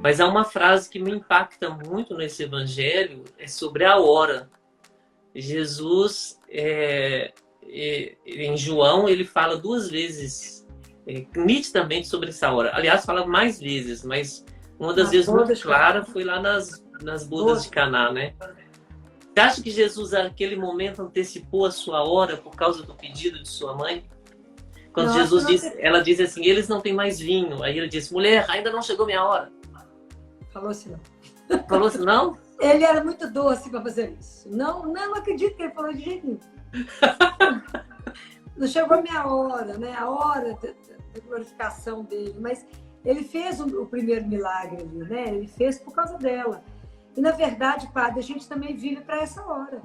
Mas há uma frase que me impacta muito nesse evangelho, é sobre a hora. Jesus, em João, ele fala duas vezes, nitidamente sobre essa hora. Aliás, fala mais vezes, mas uma das Nas vezes muito bodas de Caná. clara foi lá nas bodas de Caná, né? Você acha que Jesus, naquele momento, antecipou a sua hora por causa do pedido de sua mãe? Quando Não, acho que Jesus não diz, ela diz assim, eles não têm mais vinho. Aí ele diz, mulher, ainda não chegou minha hora. falou assim, não. Falou assim, não? Ele era muito doce para fazer isso. Não, não acredito que ele falou de jeito nenhum. Não chegou a minha hora, né? A hora da glorificação dele. Mas ele fez o primeiro milagre ali, né? Ele fez por causa dela. E, na verdade, padre, a gente também vive para essa hora.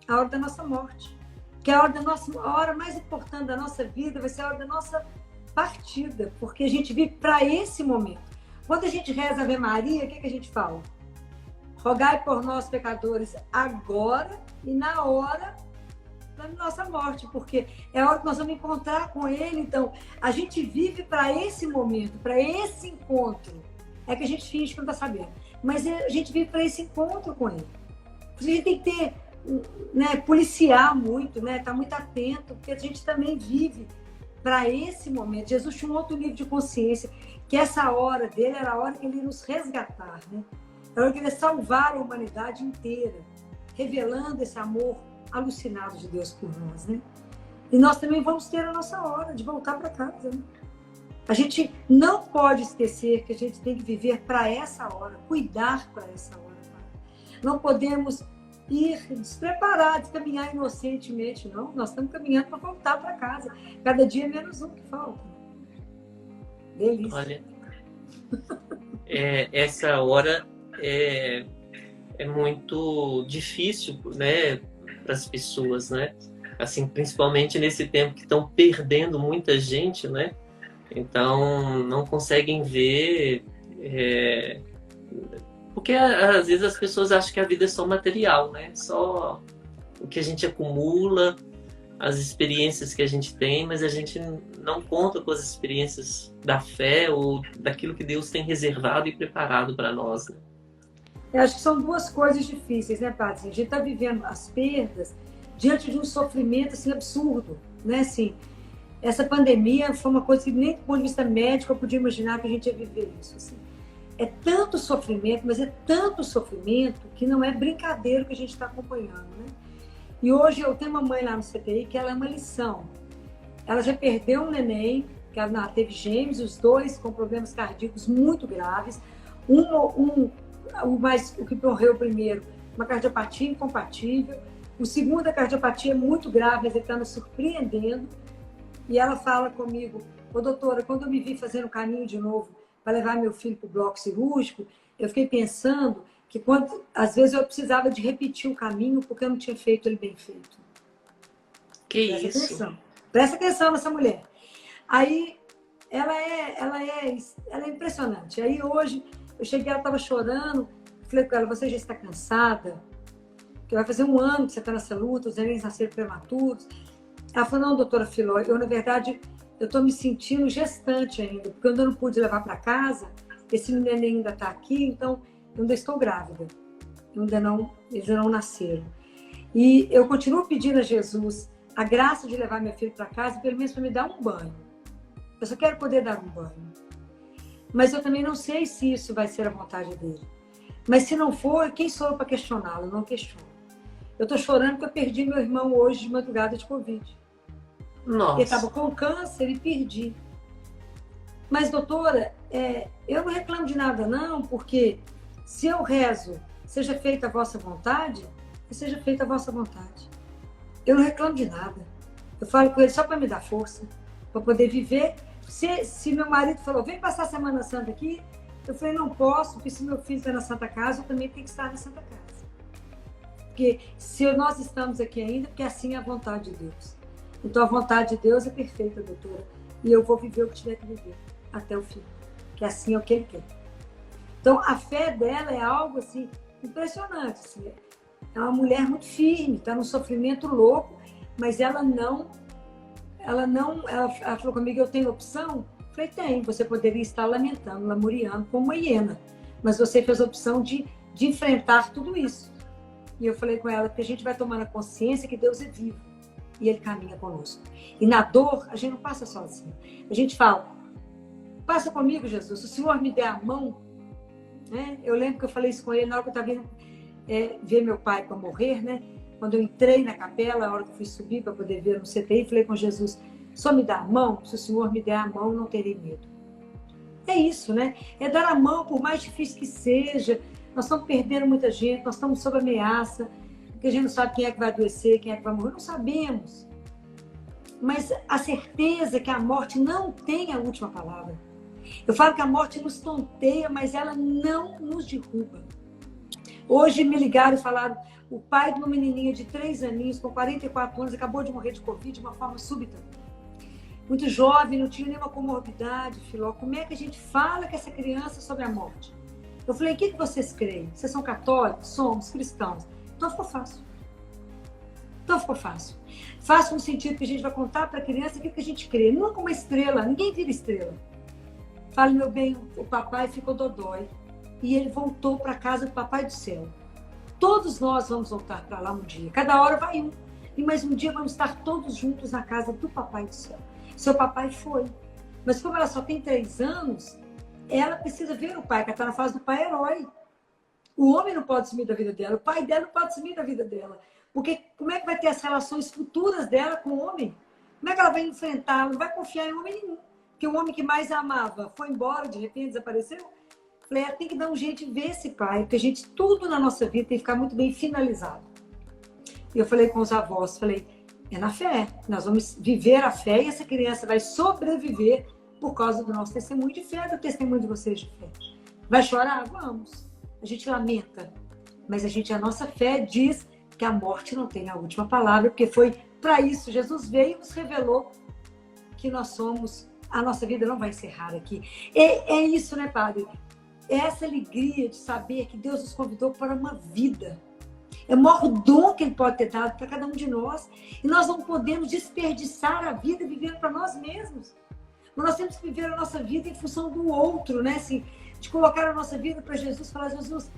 A hora da nossa morte. Que a hora mais importante da nossa vida vai ser a hora da nossa partida. Porque a gente vive para esse momento. Quando a gente reza Ave Maria, o que a gente fala? Rogai por nós, pecadores, agora e na hora da nossa morte, porque é a hora que nós vamos encontrar com Ele. Então, a gente vive para esse momento, para esse encontro. É que a gente finge que não está sabendo. Mas a gente vive para esse encontro com Ele. A gente tem que ter, né, policiar muito, né, estar muito atento, porque a gente também vive para esse momento. Jesus tinha um outro nível de consciência, que essa hora dele era a hora que ele ia nos resgatar, né? Era a hora que ele ia salvar a humanidade inteira, revelando esse amor alucinado de Deus por nós, né? E nós também vamos ter a nossa hora de voltar para casa, né? A gente não pode esquecer que a gente tem que viver para essa hora, cuidar para essa hora. Tá? Não podemos ir despreparados, caminhar inocentemente, não. Nós estamos caminhando para voltar para casa. Cada dia é menos um que falta. Delícia. Olha, essa hora é muito difícil, né, para as pessoas, né? Assim, principalmente nesse tempo que estão perdendo muita gente, né? Então, não conseguem ver... Porque, às vezes, as pessoas acham que a vida é só material, né? Só o que a gente acumula, as experiências que a gente tem, mas a gente não conta com as experiências da fé ou daquilo que Deus tem reservado e preparado para nós, né? Eu acho que são duas coisas difíceis, né, Paty? A gente está vivendo as perdas diante de um sofrimento assim, absurdo, né? Assim, essa pandemia foi uma coisa que nem do ponto de vista médico eu podia imaginar que a gente ia viver isso. Assim. É tanto sofrimento, mas é tanto sofrimento que não é brincadeira que a gente está acompanhando, né? E hoje eu tenho uma mãe lá no CTI que ela é uma lição. Ela já perdeu um neném, que ela teve gêmeos, os dois com problemas cardíacos muito graves. O que morreu primeiro, uma cardiopatia incompatível. O segundo, a cardiopatia é muito grave, mas ele está nos surpreendendo. E ela fala comigo, ô doutora, quando eu me vi fazendo o caminho de novo para levar meu filho para o bloco cirúrgico, eu fiquei pensando que às vezes eu precisava de repetir o caminho porque eu não tinha feito ele bem feito. Que isso? Presta atenção nessa mulher. Aí, ela é impressionante. Aí hoje, eu cheguei, ela estava chorando, falei com ela, você já está cansada? Que vai fazer 1 ano que você está nessa luta, os nenéns nasceram prematuros. Ela falou, não, doutora Filó, eu, na verdade, eu estou me sentindo gestante ainda, porque eu ainda não pude levar para casa, esse neném ainda está aqui, então eu ainda estou grávida. Eles ainda não nasceram. E eu continuo pedindo a Jesus a graça de levar minha filha para casa, pelo menos para me dar um banho. Eu só quero poder dar um banho. Mas eu também não sei se isso vai ser a vontade dele. Mas se não for, quem sou eu para questioná-lo? Eu não questiono. Eu estou chorando porque eu perdi meu irmão hoje de madrugada de Covid. Nossa. Ele estava com câncer e perdi. Mas, doutora, eu não reclamo de nada, não, porque se eu rezo, seja feita a vossa vontade, seja feita a vossa vontade. Eu não reclamo de nada. Eu falo com ele só para me dar força, para poder viver. Se meu marido falou, vem passar a Semana Santa aqui, eu falei, não posso, porque se meu filho está na Santa Casa, eu também tenho que estar na Santa Casa. Porque se nós estamos aqui ainda, porque assim é a vontade de Deus. Então a vontade de Deus é perfeita, doutora. E eu vou viver o que tiver que viver, até o fim. Que assim é o que Ele quer. Então a fé dela é algo assim, impressionante. Assim. É uma mulher muito firme, está num sofrimento louco, mas ela falou comigo, eu tenho opção? Eu falei, tem, você poderia estar lamentando, lamuriando como uma hiena. mas você fez a opção de enfrentar tudo isso. E eu falei com ela que a gente vai tomando a consciência que Deus é vivo e Ele caminha conosco. E na dor, a gente não passa sozinho. A gente fala, passa comigo, Jesus, se o Senhor me der a mão, né? Eu lembro que eu falei isso com ele na hora que eu estava vindo ver meu pai para morrer, né? Quando eu entrei na capela, na hora que eu fui subir para poder ver no CTI, falei com Jesus, só me dá a mão? Se o Senhor me der a mão, não terei medo. É isso, né? É dar a mão, por mais difícil que seja. Nós estamos perdendo muita gente, nós estamos sob ameaça, porque a gente não sabe quem é que vai adoecer, quem é que vai morrer, não sabemos. Mas a certeza que a morte não tem a última palavra. Eu falo que a morte nos tonteia, mas ela não nos derruba. Hoje me ligaram e falaram, o pai de uma menininha de 3 aninhos, com 44 anos, acabou de morrer de Covid de uma forma súbita. Muito jovem, não tinha nenhuma comorbidade, Filó. Como é que a gente fala com essa criança sobre a morte? Eu falei, o que vocês creem? Vocês são católicos? Somos cristãos. Então ficou fácil. Fácil no sentido que a gente vai contar para a criança aquilo que a gente crê. Nunca uma estrela, ninguém vira estrela. Fala, meu bem, o papai ficou dodói e ele voltou para a casa do papai do céu. Todos nós vamos voltar para lá um dia. Cada hora vai um. E mais um dia vamos estar todos juntos na casa do papai do céu. Seu papai foi. Mas como ela só tem 3 anos, ela precisa ver o pai, que ela está na fase do pai herói. O homem não pode sumir da vida dela, o pai dela não pode sumir da vida dela. Porque como é que vai ter as relações futuras dela com o homem? Como é que ela vai enfrentar? Ela não vai confiar em homem nenhum. Porque o homem que mais a amava foi embora, de repente desapareceu. Falei, tem que dar um jeito de ver esse pai, porque a gente, tudo na nossa vida tem que ficar muito bem finalizado. E eu falei com os avós, falei, é na fé. Nós vamos viver a fé e essa criança vai sobreviver por causa do nosso testemunho de fé, do testemunho de vocês de fé. Vai chorar? Vamos. A gente lamenta. Mas a nossa fé diz que a morte não tem a última palavra, porque foi para isso. Jesus veio e nos revelou que nós somos, a nossa vida não vai encerrar aqui. É isso, né, Padre? É essa alegria de saber que Deus nos convidou para uma vida. É o maior dom que Ele pode ter dado para cada um de nós. E nós não podemos desperdiçar a vida vivendo para nós mesmos. Mas nós temos que viver a nossa vida em função do outro, né? Assim, de colocar a nossa vida para Jesus, falar, Jesus,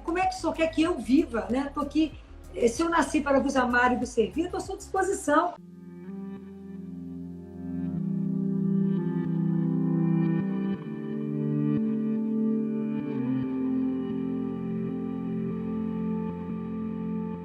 como é que o Senhor quer que eu viva, né? Estou aqui, se eu nasci para vos amar e vos servir, estou à sua disposição.